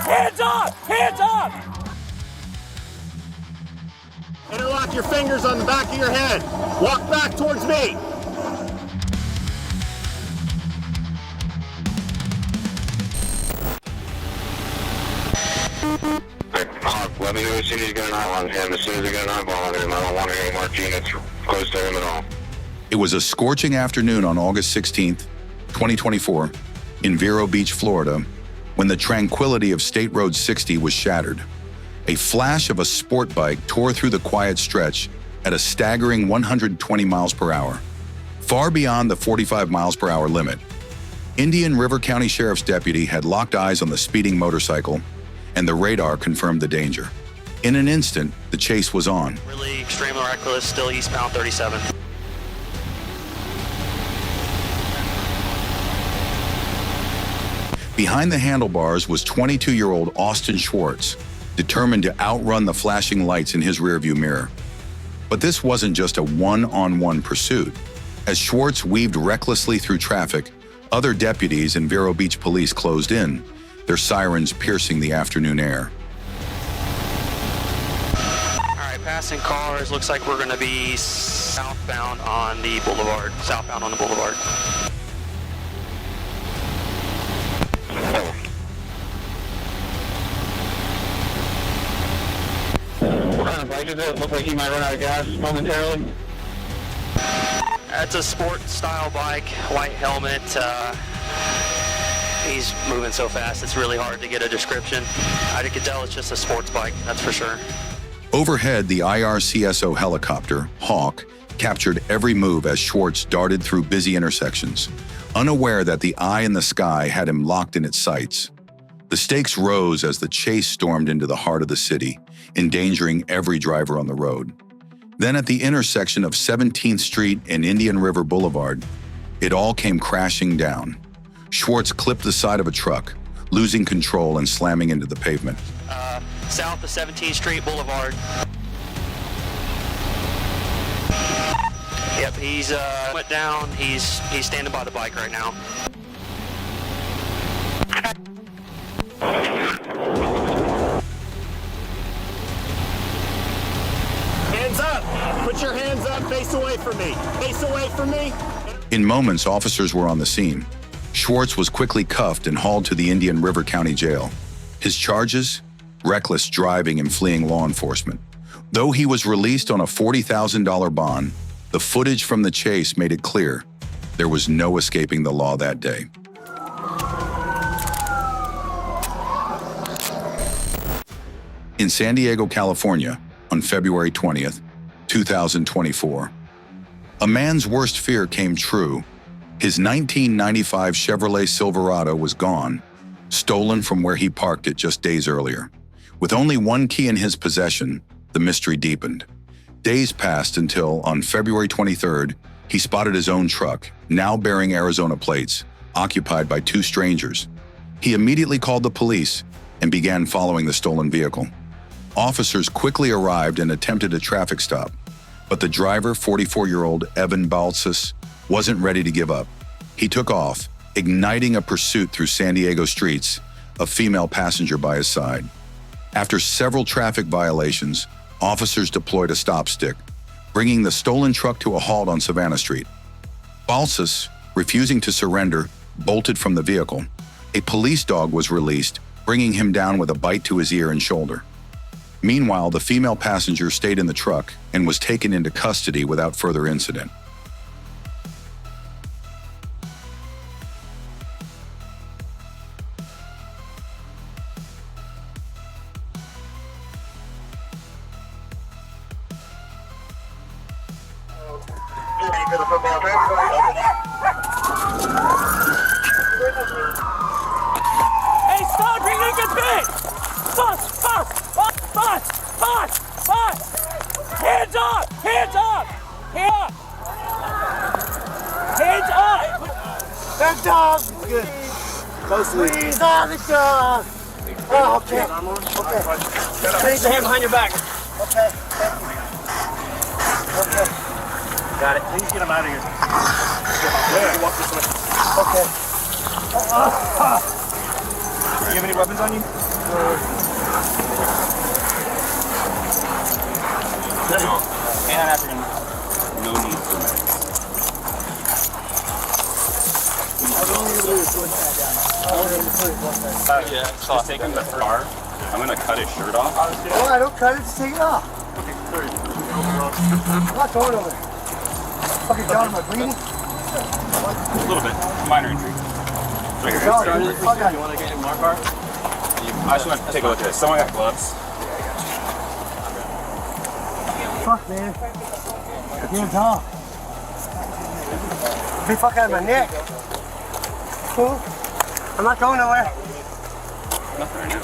Hands up! Hands up! Interlock your fingers on the back of your head. Walk back towards me. Let me know as soon as you get an eye on him. As soon as I get an eyeball on him, I don't want any more units close to him at all. It was a scorching afternoon on August 16th, 2024, in Vero Beach, Florida, when the tranquility of State Road 60 was shattered. A flash of a sport bike tore through the quiet stretch at a staggering 120 miles per hour, far beyond the 45 miles per hour limit. Indian River County Sheriff's deputy had locked eyes on the speeding motorcycle, and the radar confirmed the danger. In an instant, the chase was on. Really extremely reckless, still eastbound 37. Behind the handlebars was 22-year-old Austin Schwartz, determined to outrun the flashing lights in his rearview mirror. But this wasn't just a one-on-one pursuit. As Schwartz weaved recklessly through traffic, other deputies and Vero Beach police closed in, their sirens piercing the afternoon air. All right, passing cars. Looks like we're going to be southbound on the boulevard. What kind of bike is it? Looks like he might run out of gas momentarily. That's a sport style bike, white helmet. He's moving so fast, it's really hard to get a description. I could tell it's just a sports bike, that's for sure. Overhead, the IRCSO helicopter, Hawk, captured every move as Schwartz darted through busy intersections, unaware that the eye in the sky had him locked in its sights. The stakes rose as the chase stormed into the heart of the city, endangering every driver on the road. Then at the intersection of 17th Street and Indian River Boulevard, it all came crashing down. Schwartz clipped the side of a truck, losing control and slamming into the pavement. South of 17th Street Boulevard. Yep, he's went down. He's standing by the bike right now. Hands up. Put your hands up. Face away from me. Face away from me. In moments, officers were on the scene. Schwartz was quickly cuffed and hauled to the Indian River County Jail. His charges? Reckless driving and fleeing law enforcement. Though he was released on a $40,000 bond, the footage from the chase made it clear there was no escaping the law that day. In San Diego, California, on February 20th, 2024, a man's worst fear came true. His 1995 Chevrolet Silverado was gone, stolen from where he parked it just days earlier. With only one key in his possession, the mystery deepened. Days passed until, on February 23rd, he spotted his own truck, now bearing Arizona plates, occupied by two strangers. He immediately called the police and began following the stolen vehicle. Officers quickly arrived and attempted a traffic stop, but the driver, 44-year-old Evan Balsas, wasn't ready to give up. He took off, igniting a pursuit through San Diego streets, a female passenger by his side. After several traffic violations, officers deployed a stop stick, bringing the stolen truck to a halt on Savannah Street. Balsas, refusing to surrender, bolted from the vehicle. A police dog was released, bringing him down with a bite to his ear and shoulder. Meanwhile, the female passenger stayed in the truck and was taken into custody without further incident. Hey, stop! He didn't get bit! Fuck! Hands up! Hands up! Hands up! That dog! Good. Closely. Please, on the dog! Oh, okay. Okay. Place the hand behind your back. Okay. Thank you. Okay. Got it. Please get him out of here. Yeah. Walk this way. Okay. you have any weapons on you? And African. No need for medics. Yeah, so I'll take him to the car. I'm gonna cut his shirt off. Oh, I don't cut it, just take it off. I'm not going over there. Fucking John, am I bleeding? A little bit. Minor injury. Right here. John, You want to get in my car? I just want to take a look at this. Someone got gloves. Fuck, man. You're Tom. Be fuck out of my neck. Cool. I'm not going nowhere. Nothing right now.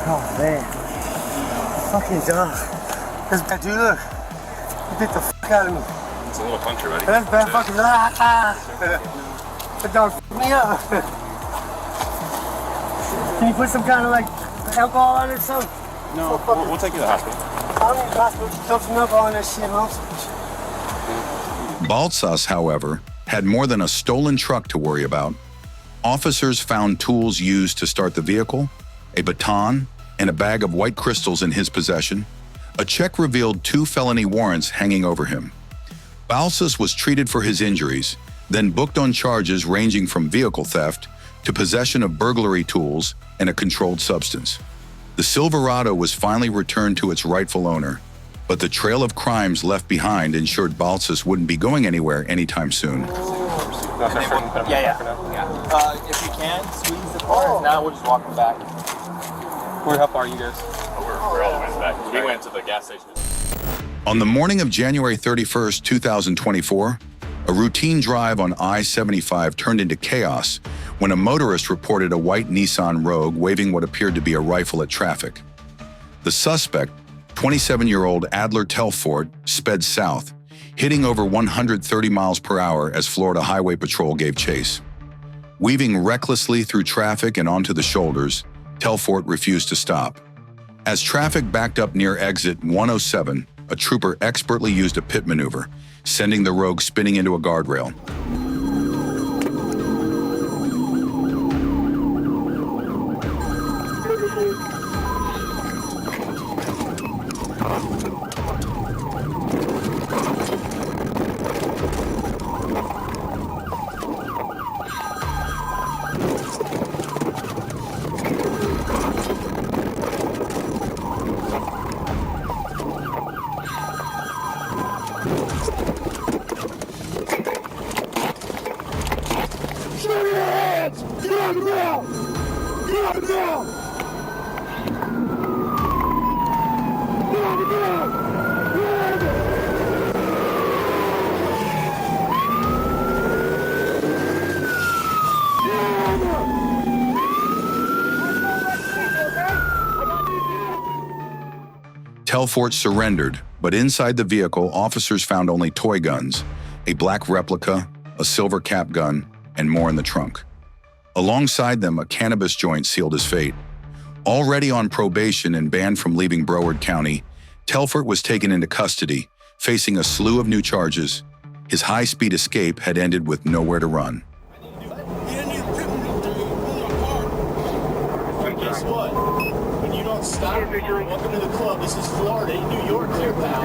Oh, man. Fucking John. This bad dude, look. He beat the fuck out of me. It's a little puncture, buddy. That's bad fucking The dog f***ed me up. Can you put some kind of like alcohol on it or something? No, we'll take you to the hospital. I don't need the hospital. Just throw some alcohol on that shit, man. Balsas, however, had more than a stolen truck to worry about. Officers found tools used to start the vehicle, a baton, and a bag of white crystals in his possession. A check revealed 2 felony warrants hanging over him. Balsas was treated for his injuries, then booked on charges ranging from vehicle theft to possession of burglary tools and a controlled substance. The Silverado was finally returned to its rightful owner, but the trail of crimes left behind ensured Balsas wouldn't be going anywhere anytime soon. Yeah. If you can, squeeze the car. Now we'll just walk them back. How far are you guys? We're all the way back. We went to the gas station. On the morning of January 31st, 2024, a routine drive on I-75 turned into chaos when a motorist reported a white Nissan Rogue waving what appeared to be a rifle at traffic. The suspect, 27-year-old Adler Telfort, sped south, hitting over 130 miles per hour as Florida Highway Patrol gave chase. Weaving recklessly through traffic and onto the shoulders, Telfort refused to stop. As traffic backed up near exit 107, a trooper expertly used a pit maneuver, sending the Rogue spinning into a guardrail. Telfort surrendered, but inside the vehicle, officers found only toy guns, a black replica, a silver cap gun, and more in the trunk. Alongside them, a cannabis joint sealed his fate. Already on probation and banned from leaving Broward County, Telfort was taken into custody, facing a slew of new charges. His high-speed escape had ended with nowhere to run. Guess what? When you don't stop, welcome to the club. This is Florida, New York, clear, pal.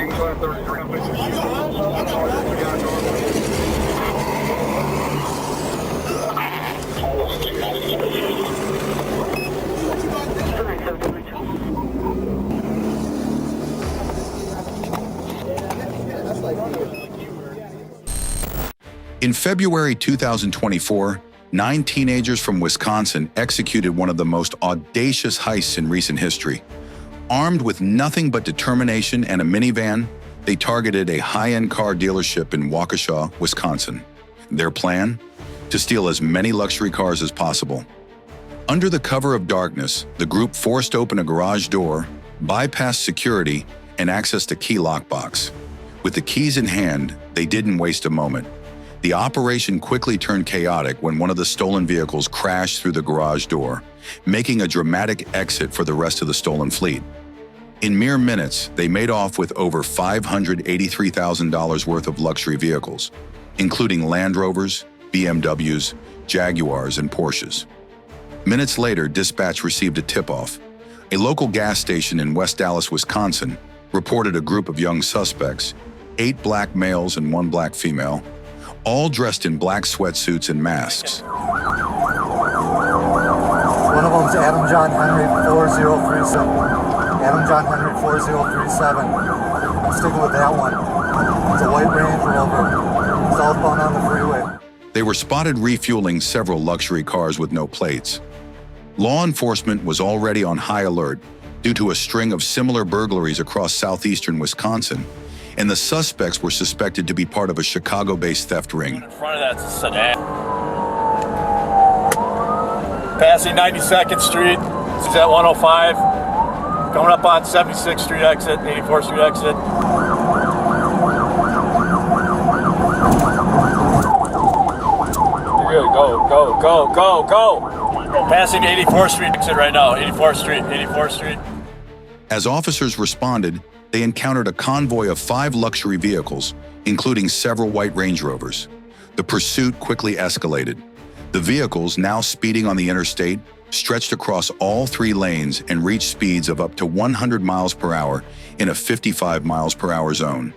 In February 2024, 9 teenagers from Wisconsin executed one of the most audacious heists in recent history. Armed with nothing but determination and a minivan, they targeted a high-end car dealership in Waukesha, Wisconsin. Their plan? To steal as many luxury cars as possible. Under the cover of darkness, the group forced open a garage door, bypassed security, and accessed a key lockbox. With the keys in hand, they didn't waste a moment. The operation quickly turned chaotic when one of the stolen vehicles crashed through the garage door, making a dramatic exit for the rest of the stolen fleet. In mere minutes, they made off with over $583,000 worth of luxury vehicles, including Land Rovers, BMWs, Jaguars, and Porsches. Minutes later, dispatch received a tip-off. A local gas station in West Dallas, Wisconsin, reported a group of young suspects, 8 black males and 1 black female, all dressed in black sweatsuits and masks. One of them's Adam John Henry 4037. Adam John Henry 4037. I'm sticking with that one. It's a white Range Rover. Southbound on the freeway. They were spotted refueling several luxury cars with no plates. Law enforcement was already on high alert due to a string of similar burglaries across southeastern Wisconsin, and the suspects were suspected to be part of a Chicago-based theft ring. In front of that's a sedan. Passing 92nd Street, this is at 105. Coming up on 76th Street exit, 84th Street exit. You're good, go. Passing 84th Street exit right now, 84th Street. As officers responded, they encountered a convoy of 5 luxury vehicles, including several white Range Rovers. The pursuit quickly escalated. The vehicles, now speeding on the interstate, stretched across all 3 lanes and reached speeds of up to 100 miles per hour in a 55 miles per hour zone.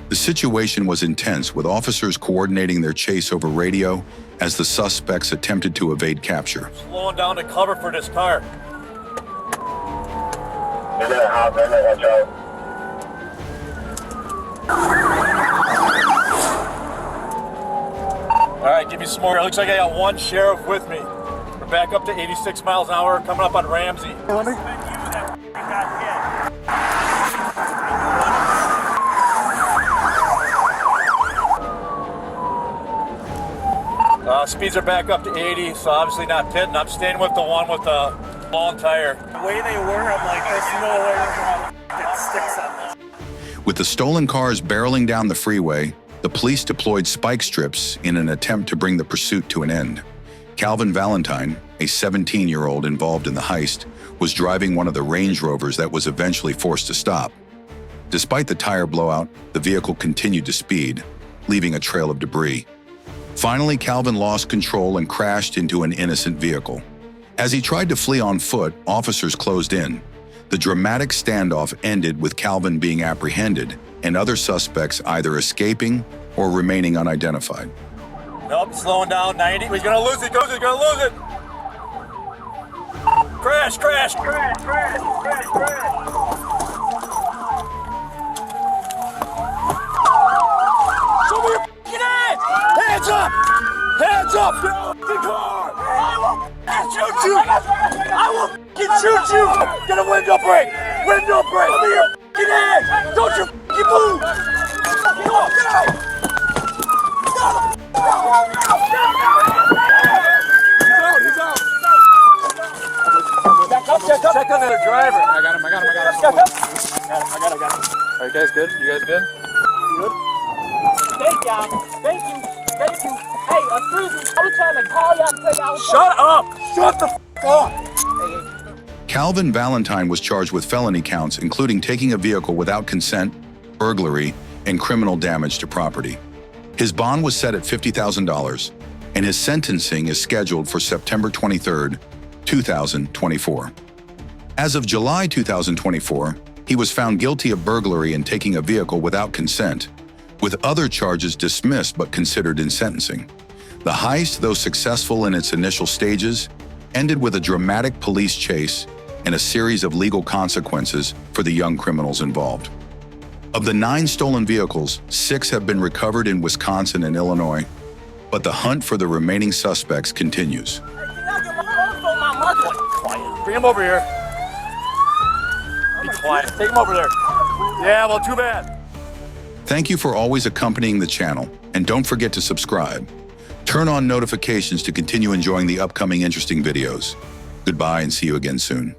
The situation was intense, with officers coordinating their chase over radio as the suspects attempted to evade capture. Slowing down to cover for this car. All right, give me some more. It looks like I got 1 sheriff with me. We're back up to 86 miles an hour, coming up on Ramsey. Speeds are back up to 80, so obviously not pitting. I'm staying with the one with the long tire. The way they were, I'm like, there's no way we're gonna get sticks on this. With the stolen cars barreling down the freeway, the police deployed spike strips in an attempt to bring the pursuit to an end. Calvin Valentine, a 17-year-old involved in the heist, was driving one of the Range Rovers that was eventually forced to stop. Despite the tire blowout, the vehicle continued to speed, leaving a trail of debris. Finally, Calvin lost control and crashed into an innocent vehicle. As he tried to flee on foot, officers closed in. The dramatic standoff ended with Calvin being apprehended and other suspects either escaping or remaining unidentified. Nope, slowing down, 90. He's gonna lose it, he's gonna lose it. Crash. Show me your f***ing hands! Hands up! Good car! I will shoot you! I will f***ing shoot you! Get a window break! Show me your f***ing hands! Don't you f***ing move! Go! He's out! Check on the driver. I got him. I got him. Are you guys good? You guys good? Good. Thank you. Hey, excuse me. I was trying to call y'all and tell y'all. Shut up! Shut the f*** up! Calvin Valentine was charged with felony counts, including taking a vehicle without consent, burglary, and criminal damage to property. His bond was set at $50,000, and his sentencing is scheduled for September 23, 2024. As of July 2024, he was found guilty of burglary and taking a vehicle without consent, with other charges dismissed but considered in sentencing. The heist, though successful in its initial stages, ended with a dramatic police chase and a series of legal consequences for the young criminals involved. Of the 9 stolen vehicles, 6 have been recovered in Wisconsin and Illinois, but the hunt for the remaining suspects continues. Bring him over here. Be quiet. Take him over there. Yeah, well, too bad. Thank you for always accompanying the channel, and don't forget to subscribe. Turn on notifications to continue enjoying the upcoming interesting videos. Goodbye and see you again soon.